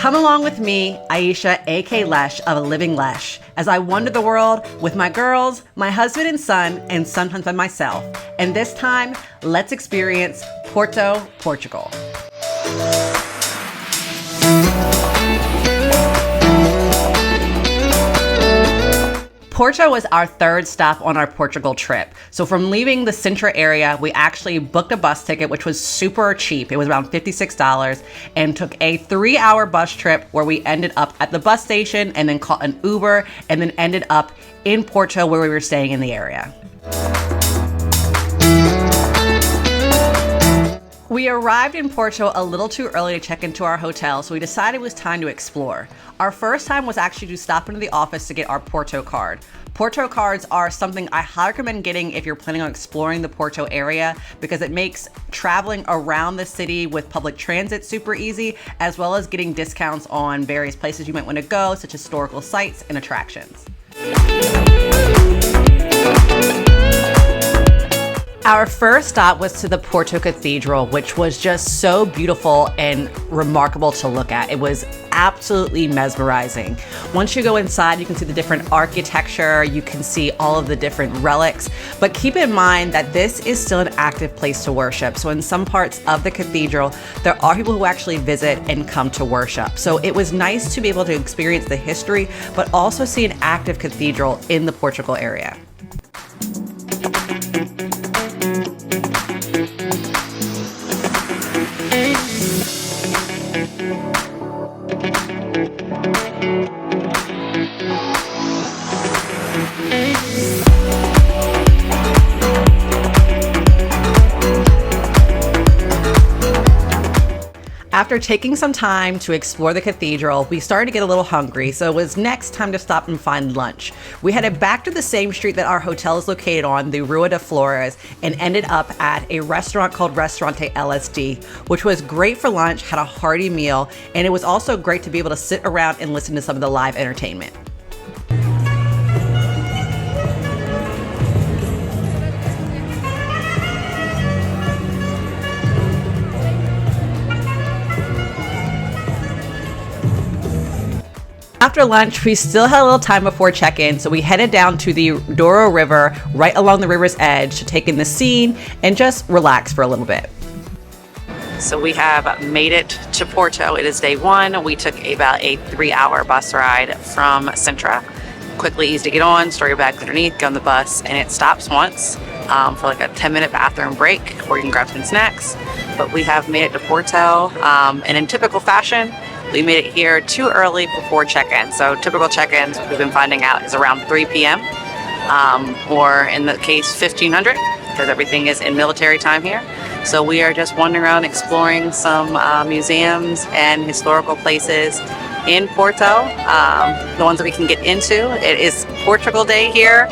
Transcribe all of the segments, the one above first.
Come along with me, Aisha, aka Lesh of Living Lesh, as I wander the world with my girls, my husband and son, and sometimes by myself. And this time, let's experience Porto, Portugal. Porto was our third stop on our Portugal trip. So from leaving the Sintra area, we actually booked a bus ticket, which was super cheap. It was around $56, and took a 3-hour bus trip where we ended up at the bus station and then caught an Uber and then ended up in Porto where we were staying in the area. We arrived in Porto a little too early to check into our hotel, so we decided it was time to explore. Our first time was actually to stop into the office to get our Porto card. Porto cards are something I highly recommend getting if you're planning on exploring the Porto area, because it makes traveling around the city with public transit super easy, as well as getting discounts on various places you might want to go, such as historical sites and attractions. Our first stop was to the Porto Cathedral, which was just so beautiful and remarkable to look at. It was absolutely mesmerizing. Once you go inside, you can see the different architecture, you can see all of the different relics, but keep in mind that this is still an active place to worship. So in some parts of the cathedral, there are people who actually visit and come to worship. So it was nice to be able to experience the history, but also see an active cathedral in the Portugal area. After taking some time to explore the cathedral, we started to get a little hungry, so it was next time to stop and find lunch. We headed back to the same street that our hotel is located on, the Rua da Flores, and ended up at a restaurant called Restaurante LSD, which was great for lunch, had a hearty meal, and it was also great to be able to sit around and listen to some of the live entertainment. After lunch, we still had a little time before check-in, so we headed down to the Douro River, right along the river's edge, to take in the scene and just relax for a little bit. So we have made it to Porto. It is day one. We took about a 3-hour bus ride from Sintra. Quickly, easy to get on, store your bags underneath, get on the bus, and it stops once for like a 10-minute bathroom break, or you can grab some snacks. But we have made it to Porto, and in typical fashion, we made it here too early before check-in. So typical check-ins, we've been finding out, is around 3 p.m. Or in the case 1500, because everything is in military time here. So we are just wandering around exploring some museums and historical places in Porto, the ones that we can get into. It is Portugal Day here,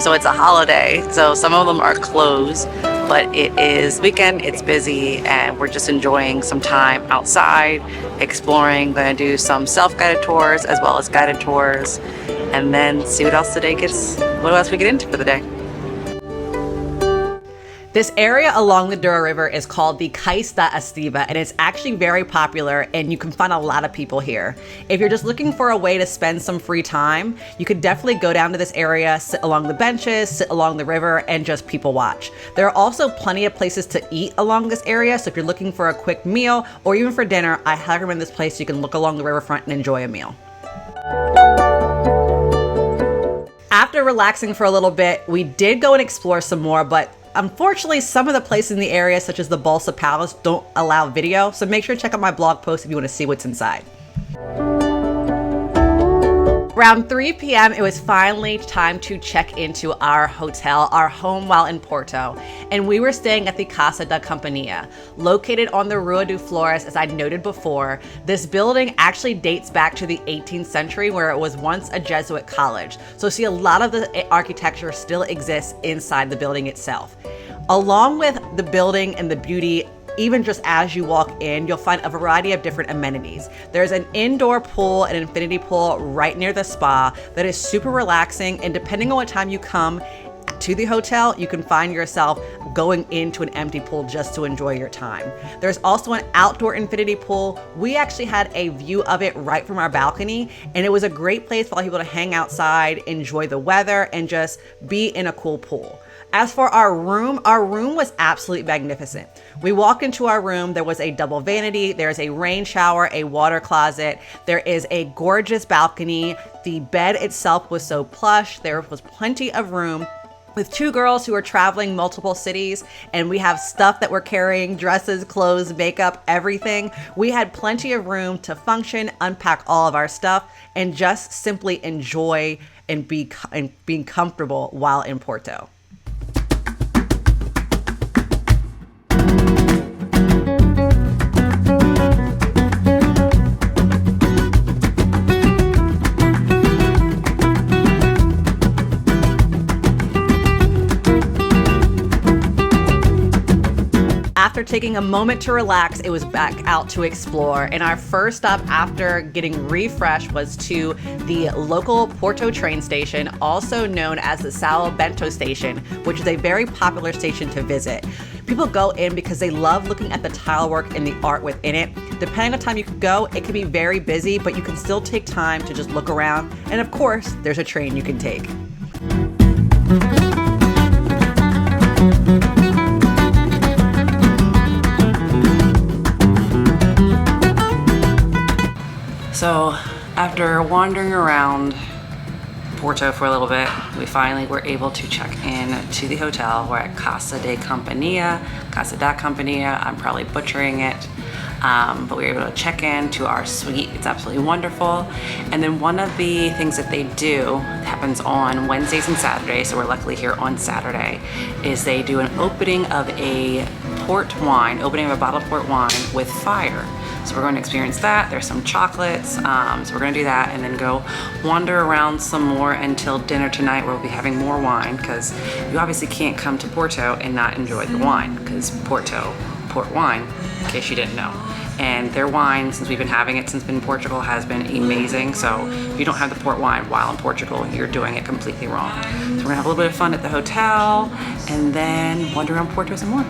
so it's a holiday. So some of them are closed, but it is weekend, it's busy, and we're just enjoying some time outside, exploring. Going to do some self-guided tours as well as guided tours, and then see what else we get into for the day. This area along the Douro River is called the Cais da Estiva, and it's actually very popular, and you can find a lot of people here. If you're just looking for a way to spend some free time, you could definitely go down to this area, sit along the benches, sit along the river, and just people watch. There are also plenty of places to eat along this area, so if you're looking for a quick meal or even for dinner, I highly recommend this place so you can look along the riverfront and enjoy a meal. After relaxing for a little bit, we did go and explore some more, but unfortunately, some of the places in the area, such as the Bolsa Palace, don't allow video, so make sure to check out my blog post if you want to see what's inside. Around 3 p.m., it was finally time to check into our hotel, our home while in Porto, and we were staying at the Casa da Companhia. Located on the Rua da Flores, as I noted before, this building actually dates back to the 18th century, where it was once a Jesuit college. So see, a lot of the architecture still exists inside the building itself. Along with the building and the beauty, even just as you walk in, you'll find a variety of different amenities. There's an indoor pool, an infinity pool right near the spa that is super relaxing, and depending on what time you come, to the hotel, you can find yourself going into an empty pool just to enjoy your time. There's also an outdoor infinity pool. We actually had a view of it right from our balcony, and it was a great place for all people to hang outside, enjoy the weather, and just be in a cool pool. As for our room was absolutely magnificent. We walked into our room, there was a double vanity, there's a rain shower, a water closet, there is a gorgeous balcony. The bed itself was so plush, there was plenty of room. With two girls who are traveling multiple cities, and we have stuff that we're carrying, dresses, clothes, makeup, everything. We had plenty of room to function, unpack all of our stuff, and just simply enjoy and being comfortable while in Porto. After taking a moment to relax, it was back out to explore. And our first stop after getting refreshed was to the local Porto train station, also known as the São Bento station, which is a very popular station to visit. People go in because they love looking at the tile work and the art within it. Depending on time you can go, it can be very busy, but you can still take time to just look around. And of course, there's a train you can take. So after wandering around Porto for a little bit, we finally were able to check in to the hotel. We're at Casa da Companhia, I'm probably butchering it, but we were able to check in to our suite. It's absolutely wonderful. And then one of the things that they do, happens on Wednesdays and Saturdays, so we're luckily here on Saturday, is they do an opening of a opening of a bottle of port wine with fire. So we're going to experience that. There's some chocolates, so we're going to do that and then go wander around some more until dinner tonight, where we'll be having more wine, because you obviously can't come to Porto and not enjoy the wine, because port wine, in case you didn't know. And their wine, since we've been having it since in Portugal, has been amazing. So if you don't have the port wine while in Portugal, you're doing it completely wrong. So we're gonna have a little bit of fun at the hotel and then wander around Porto some more.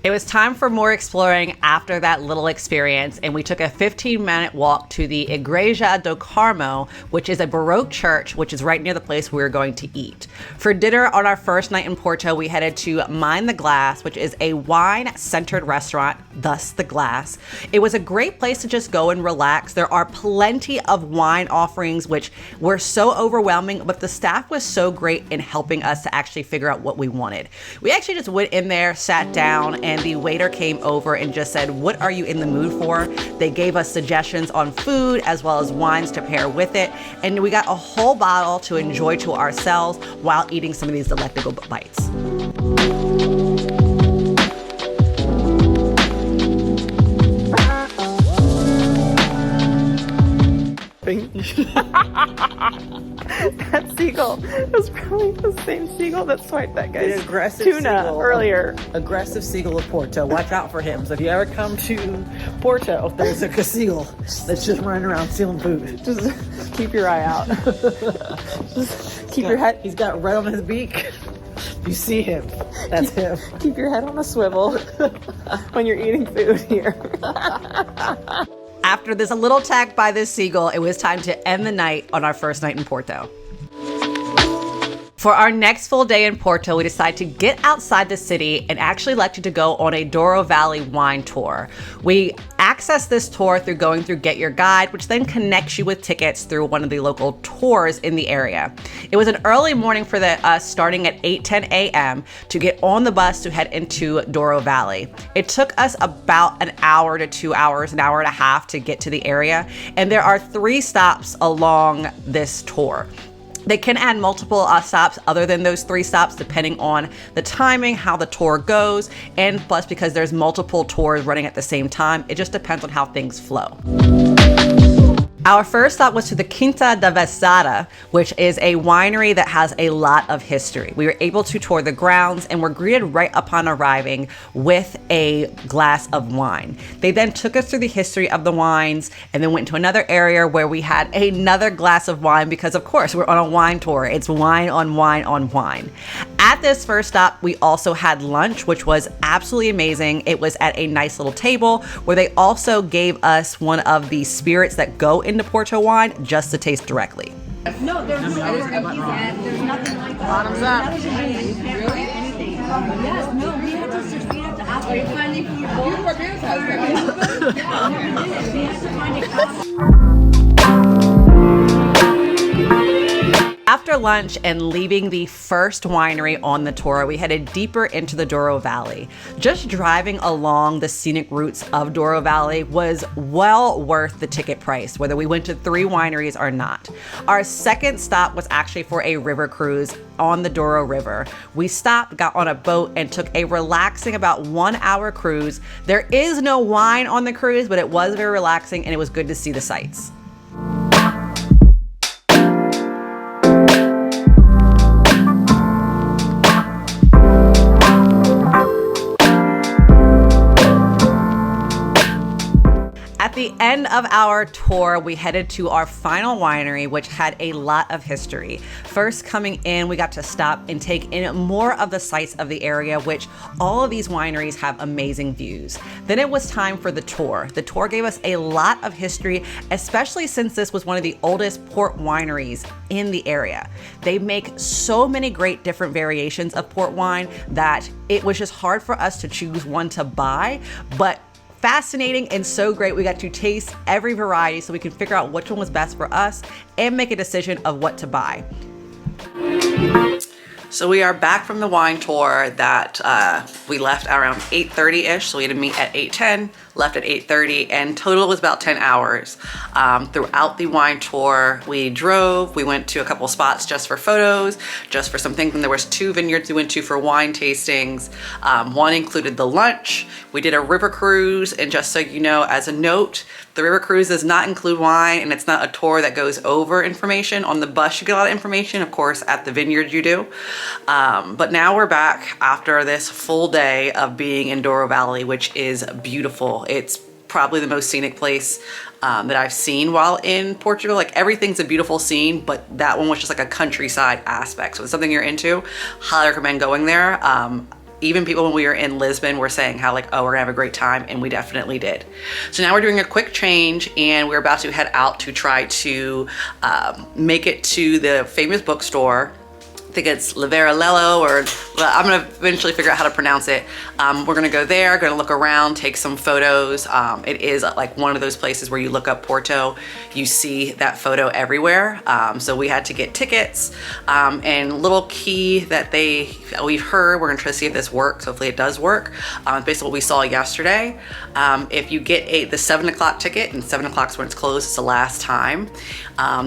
It was time for more exploring after that little experience, and we took a 15-minute walk to the Igreja do Carmo, which is a Baroque church, which is right near the place we were going to eat. For dinner on our first night in Porto, we headed to Mind the Glass, which is a wine-centered restaurant, thus the glass. It was a great place to just go and relax. There are plenty of wine offerings, which were so overwhelming, but the staff was so great in helping us to actually figure out what we wanted. We actually just went in there, sat down, and the waiter came over and just said, "What are you in the mood for?" They gave us suggestions on food as well as wines to pair with it, and we got a whole bottle to enjoy to ourselves while eating some of these delectable bites. That seagull was probably the same seagull that swiped that guy's aggressive tuna seagull, earlier. Aggressive seagull of Porto. Watch out for him. So if you ever come to Porto, there's a seagull that's just running around stealing food. Just keep your eye out. Just keep your head. He's got red on his beak. You see him. That's him. Keep your head on a swivel when you're eating food here. After this little attack by this seagull, it was time to end the night on our first night in Porto. For our next full day in Porto, we decided to get outside the city and actually elected to go on a Douro Valley wine tour. We access this tour through going through Get Your Guide, which then connects you with tickets through one of the local tours in the area. It was an early morning for us, starting at 8:10 a.m. to get on the bus to head into Douro Valley. It took us about an hour to 2 hours, an hour and a half to get to the area, and there are 3 stops along this tour. They can add multiple stops other than those 3 stops depending on the timing, how the tour goes, and plus because there's multiple tours running at the same time, it just depends on how things flow. Our first stop was to the Quinta da Vesada, which is a winery that has a lot of history. We were able to tour the grounds and were greeted right upon arriving with a glass of wine. They then took us through the history of the wines and then went to another area where we had another glass of wine because of course we're on a wine tour. It's wine on wine on wine. At this first stop, we also had lunch, which was absolutely amazing. It was at a nice little table where they also gave us one of the spirits that go into Porto wine just to taste directly. No, there's no there's nothing like that. Bottoms up. Really? Yes, no, we had to ask. Are you finding food? Yeah, we had to find a coffee. After lunch and leaving the first winery on the tour, we headed deeper into the Douro Valley. Just driving along the scenic routes of Douro Valley was well worth the ticket price, whether we went to 3 wineries or not. Our second stop was actually for a river cruise on the Douro River. We stopped, got on a boat, and took a relaxing about 1-hour cruise. There is no wine on the cruise, but it was very relaxing and it was good to see the sights. At the end of our tour, we headed to our final winery, which had a lot of history. First coming in, we got to stop and take in more of the sights of the area, which all of these wineries have amazing views. Then it was time for the tour. The tour gave us a lot of history, especially since this was one of the oldest port wineries in the area. They make so many great different variations of port wine that it was just hard for us to choose one to buy, but fascinating and so great. We got to taste every variety so we can figure out which one was best for us and make a decision of what to buy. So we are back from the wine tour that we left around 8:30-ish. So we had to meet at 8:10, left at 8:30, and total was about 10 hours. Throughout the wine tour, we drove, we went to a couple spots just for photos, just for some things. And there was 2 vineyards we went to for wine tastings. One included the lunch. We did a river cruise, and just so you know, as a note, the river cruise does not include wine, and it's not a tour that goes over information. On the bus, you get a lot of information. Of course, at the vineyard you do. But now we're back after this full day of being in Douro Valley, which is beautiful. It's probably the most scenic place that I've seen while in Portugal. Like, everything's a beautiful scene, but that one was just like a countryside aspect. So if it's something you're into, highly recommend going there. Even people when we were in Lisbon were saying how like, oh, we're gonna have a great time, and we definitely did. So now we're doing a quick change, and we're about to head out to try to make it to the famous bookstore. I think it's Livraria Lello, or I'm gonna eventually figure out how to pronounce it. We're gonna go there, gonna look around, take some photos. It is like one of those places where you look up Porto, you see that photo everywhere. So we had to get tickets, and little key that we've heard, we're gonna try to see if this works. Hopefully it does work. Based on what we saw yesterday. If you get the 7 o'clock ticket, and 7 o'clock is when it's closed, it's the last time,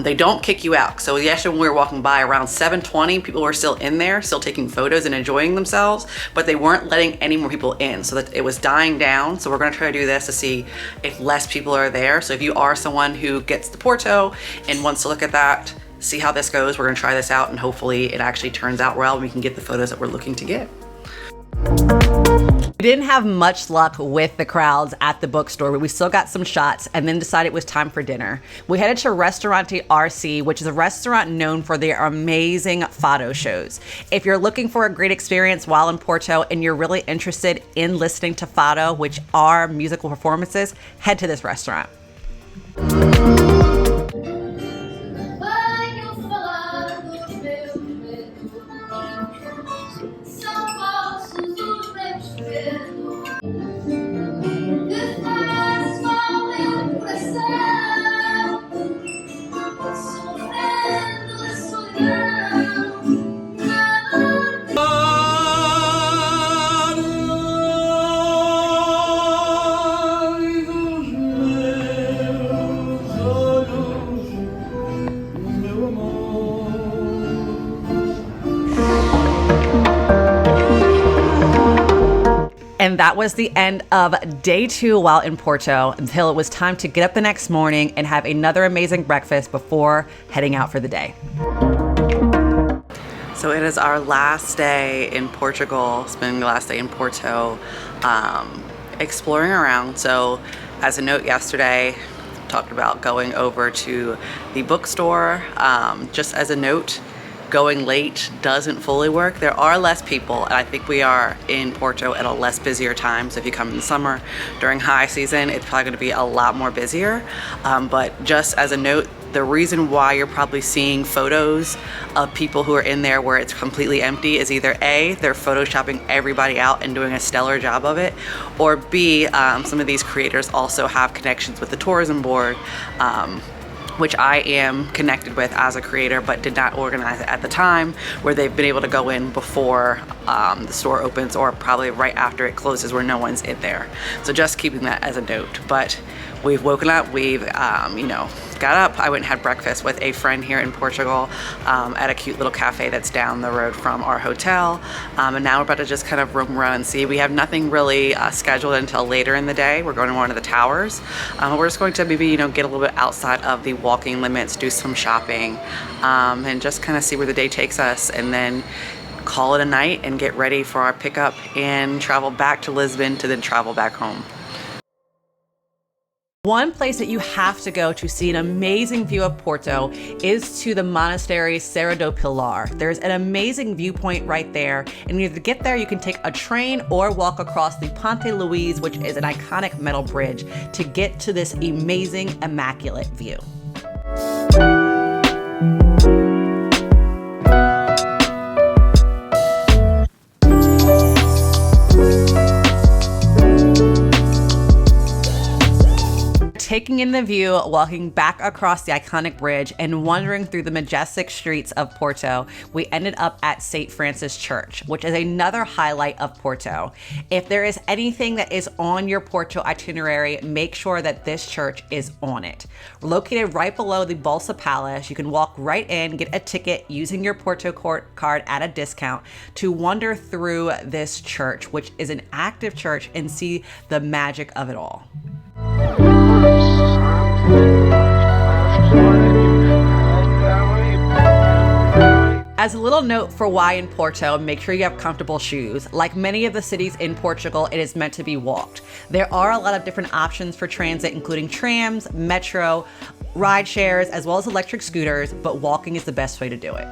they don't kick you out. So yesterday when we were walking by around 7:20, people were still in there, still taking photos and enjoying themselves, but they weren't letting any more people in, so that it was dying down. So we're gonna try to do this to see if less people are there. So if you are someone who gets to Porto and wants to look at that, see how this goes, we're gonna try this out, and hopefully it actually turns out well and we can get the photos that we're looking to get. We didn't have much luck with the crowds at the bookstore, but we still got some shots and then decided it was time for dinner. We headed to Restaurante RC, which is a restaurant known for their amazing Fado shows. If you're looking for a great experience while in Porto and you're really interested in listening to Fado, which are musical performances, head to this restaurant. that was the end of day 2 while in Porto, until it was time to get up the next morning and have another amazing breakfast before heading out for the day. So it is our last day in Portugal, spending the last day in Porto, exploring around. So as a note, yesterday talked about going over to the bookstore. Just as a note, going late doesn't fully work. There are less people, and I think we are in Porto at a less busier time. So if you come in the summer during high season, it's probably going to be a lot more busier. But just as a note, the reason why you're probably seeing photos of people who are in there where it's completely empty is either A, they're photoshopping everybody out and doing a stellar job of it, or B, some of these creators also have connections with the tourism board, which I am connected with as a creator, but did not organize it at the time, where they've been able to go in before the store opens, or probably right after it closes where no one's in there. So just keeping that as a note. But we've woken up, we've got up. I went and had breakfast with a friend here in Portugal at a cute little cafe that's down the road from our hotel. And now we're about to just kind of roam around and see. We have nothing really scheduled until later in the day. We're going to one of the towers. We're just going to maybe, get a little bit outside of the walking limits, do some shopping, and just kind of see where the day takes us, and then call it a night and get ready for our pickup and travel back to Lisbon to then travel back home. One place that you have to go to see an amazing view of Porto is to the monastery Serra do Pilar. There's an amazing viewpoint right there, and either to get there you can take a train or walk across the Ponte Luís, which is an iconic metal bridge, to get to this amazing, immaculate view. Taking in the view, walking back across the iconic bridge, and wandering through the majestic streets of Porto, we ended up at St. Francis Church, which is another highlight of Porto. If there is anything that is on your Porto itinerary, make sure that this church is on it. Located right below the Bolsa Palace, you can walk right in, get a ticket using your Porto card at a discount to wander through this church, which is an active church, and see the magic of it all. As a little note for why in Porto, make sure you have comfortable shoes. Like many of the cities in Portugal, it is meant to be walked. There are a lot of different options for transit, including trams, metro, ride shares, as well as electric scooters, but walking is the best way to do it.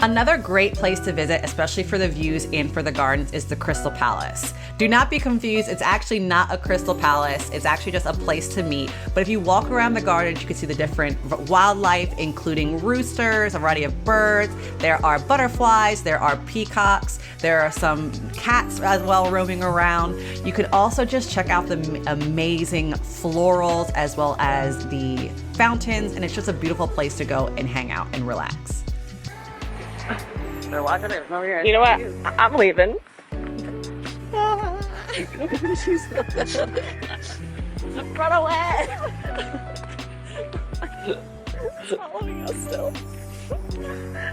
Another great place to visit, especially for the views and for the gardens, is the Crystal Palace. Do not be confused, it's actually not a crystal palace, it's actually just a place to meet. But if you walk around the gardens, you can see the different wildlife, including roosters, a variety of birds. There are butterflies, there are peacocks, there are some cats as well roaming around. You could also just check out the amazing florals as well as the fountains, and it's just a beautiful place to go and hang out and relax. They're watching it from over here. You know what? I'm leaving. Run away! It's following us still.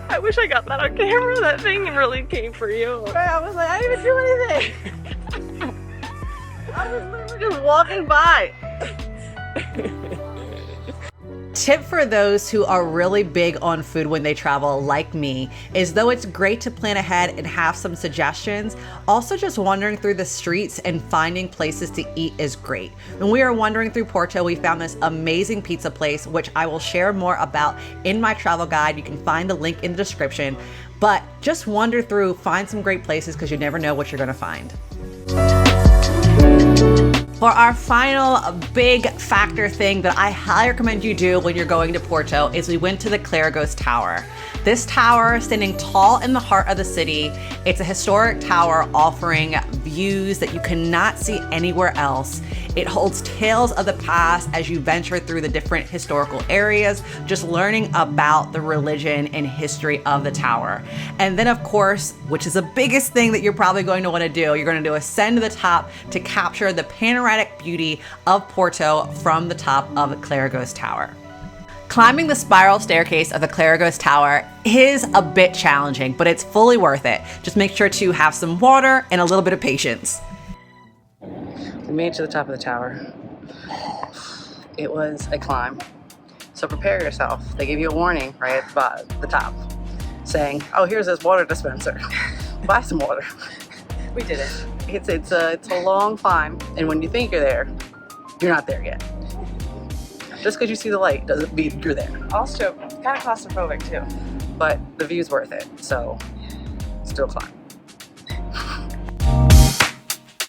I wish I got that on camera. That thing really came for you. I was like, I didn't even do anything. I was literally just walking by. Tip for those who are really big on food when they travel, like me, is though it's great to plan ahead and have some suggestions, also just wandering through the streets and finding places to eat is great. When we were wandering through Porto, we found this amazing pizza place, which I will share more about in my travel guide. You can find the link in the description, but just wander through, find some great places, because you never know what you're gonna find. For our final big factor thing that I highly recommend you do when you're going to Porto is we went to the Clerigos Tower. This tower, standing tall in the heart of the city, it's a historic tower offering views that you cannot see anywhere else. It holds tales of the past as you venture through the different historical areas, just learning about the religion and history of the tower. And then of course, which is the biggest thing that you're probably going to want to do, you're going to ascend to the top to capture the panoramic beauty of Porto from the top of Clerigos Tower. Climbing the spiral staircase of the Clerigos Tower is a bit challenging, but it's fully worth it. Just make sure to have some water and a little bit of patience. We made it to the top of the tower. It was a climb. So prepare yourself. They give you a warning right at the top saying, oh, here's this water dispenser. Buy some water. We did it. It's a long climb, and when you think you're there, you're not there yet. Just because you see the light doesn't mean you're there. Also, kind of claustrophobic too. But the view's worth it, so still climb.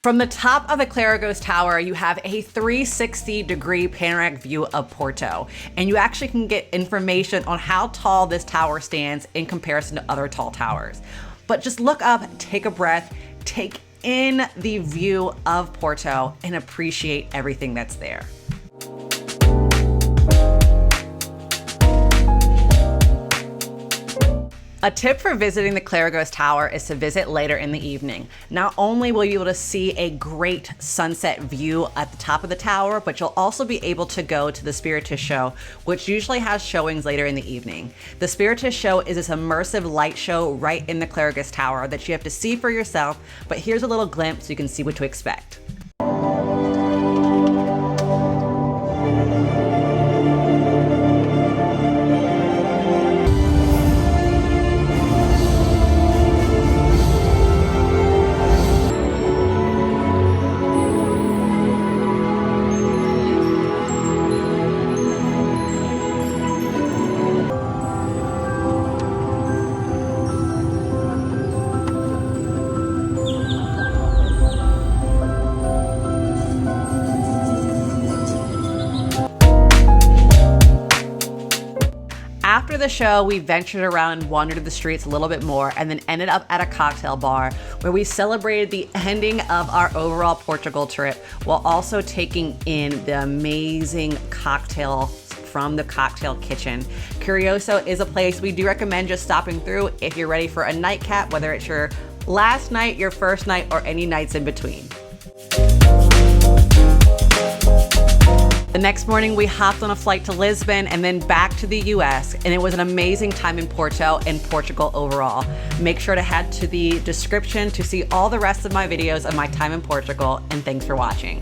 From the top of the Clerigos Tower, you have a 360-degree panoramic view of Porto, and you actually can get information on how tall this tower stands in comparison to other tall towers. But just look up, take a breath, take in the view of Porto, and appreciate everything that's there. A tip for visiting the Clerigos Tower is to visit later in the evening. Not only will you be able to see a great sunset view at the top of the tower, but you'll also be able to go to the Spiritus Show, which usually has showings later in the evening. The Spiritus Show is this immersive light show right in the Clerigos Tower that you have to see for yourself, but here's a little glimpse so you can see what to expect. After the show, we ventured around and wandered the streets a little bit more and then ended up at a cocktail bar where we celebrated the ending of our overall Portugal trip while also taking in the amazing cocktails from the cocktail kitchen. Curioso is a place we do recommend just stopping through if you're ready for a nightcap, whether it's your last night, your first night, or any nights in between. The next morning, we hopped on a flight to Lisbon and then back to the US, and it was an amazing time in Porto and Portugal overall. Make sure to head to the description to see all the rest of my videos of my time in Portugal, and thanks for watching.